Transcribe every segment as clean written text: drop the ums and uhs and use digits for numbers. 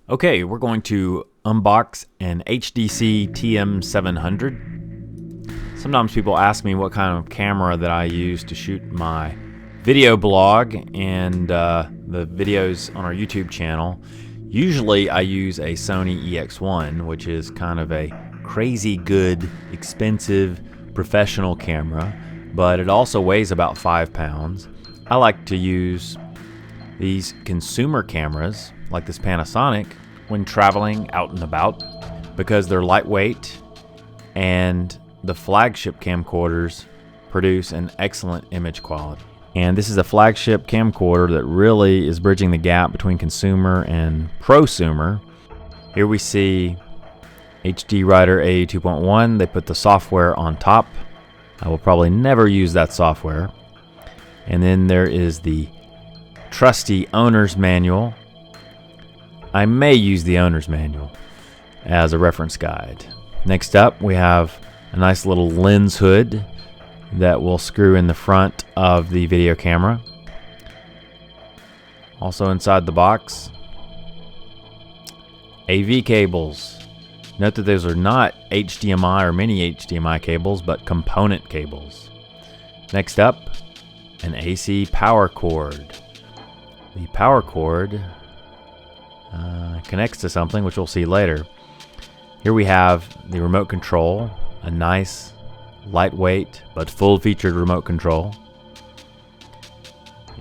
Okay, we're going to unbox an HDC-TM700. Sometimes people ask me what kind of camera that I use to shoot my video blog and the videos on our YouTube channel. Usually I use a Sony EX1, which is kind of a crazy good, expensive, professional camera, but it also weighs about 5 pounds. I like to use these consumer cameras, like this Panasonic, when traveling out and about, because they're lightweight and the flagship camcorders produce an excellent image quality. And this is a flagship camcorder that really is bridging the gap between consumer and prosumer. Here we see HD Writer AE 2.1. They put the software on top. I will probably never use that software. And then there is the trusty owner's manual. I may use the owner's manual as a reference guide. Next up, we have a nice little lens hood that will screw in the front of the video camera. Also inside the box, AV cables. Note that those are not HDMI or mini HDMI cables, but component cables. Next up, an AC power cord. The power cord connects to something, which we'll see later. Here we have the remote control, a nice, lightweight, but full-featured remote control.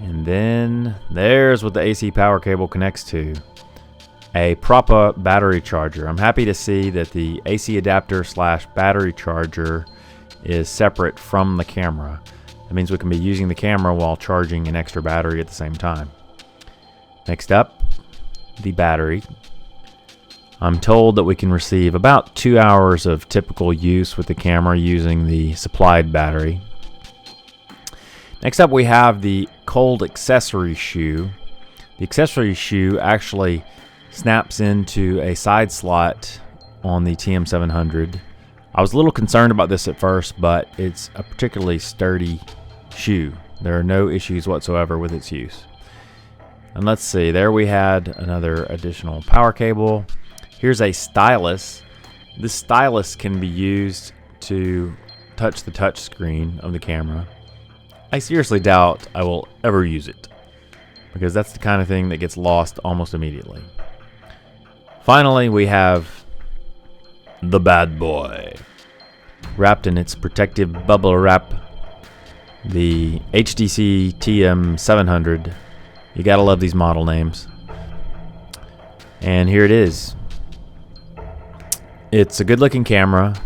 And then there's what the AC power cable connects to. A proper battery charger. I'm happy to see that the AC adapter / battery charger is separate from the camera. That means we can be using the camera while charging an extra battery at the same time. Next up, the battery. I'm told that we can receive about 2 hours of typical use with the camera using the supplied battery. Next up, we have the cold accessory shoe. The accessory shoe actually snaps into a side slot on the TM700. I was a little concerned about this at first, but it's a particularly sturdy shoe. There are no issues whatsoever with its use. And let's see, there we had another additional power cable. Here's a stylus. This stylus can be used to touch the touch screen of the camera. I seriously doubt I will ever use it, because that's the kind of thing that gets lost almost immediately. Finally, we have the bad boy. Wrapped in its protective bubble wrap, the HDC-TM700. You gotta love these model names. And here it is. It's a good looking camera.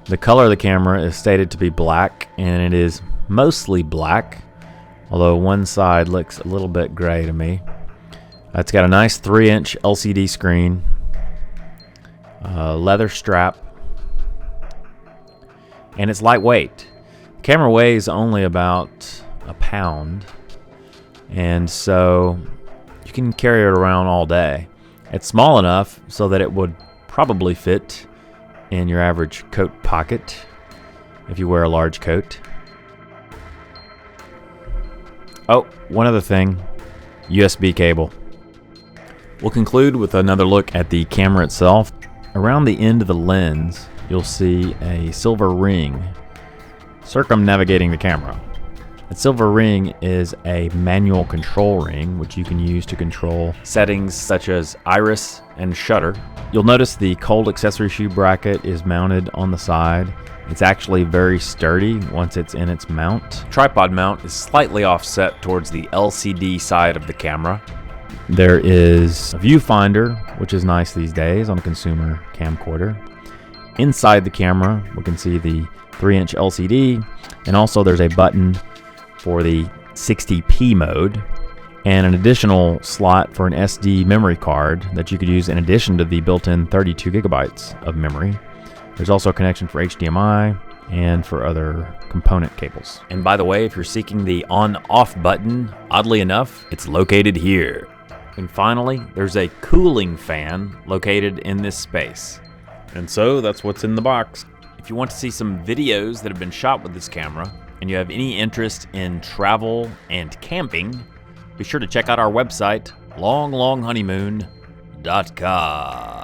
The color of the camera is stated to be black, and it is mostly black, although one side looks a little bit gray to me. It's got a nice 3-inch LCD screen, leather strap, and it's lightweight. The camera weighs only about a pound, and so you can carry it around all day. It's small enough so that it would probably fit in your average coat pocket if you wear a large coat. Oh, one other thing, USB cable. We'll conclude with another look at the camera itself. Around the end of the lens, you'll see a silver ring circumnavigating the camera. That silver ring is a manual control ring, which you can use to control settings such as iris and shutter. You'll notice the cold accessory shoe bracket is mounted on the side. It's actually very sturdy once it's in its mount. Tripod mount is slightly offset towards the LCD side of the camera. There is a viewfinder, which is nice these days on a consumer camcorder. Inside the camera, we can see the 3-inch LCD, and also there's a button for the 60p mode, and an additional slot for an SD memory card that you could use in addition to the built-in 32 gigabytes of memory. There's also a connection for HDMI and for other component cables. And by the way, if you're seeking the on-off button, oddly enough, it's located here. And finally, there's a cooling fan located in this space. And so that's what's in the box. If you want to see some videos that have been shot with this camera, and you have any interest in travel and camping, be sure to check out our website, longhoneymoon.com. Untitled.com.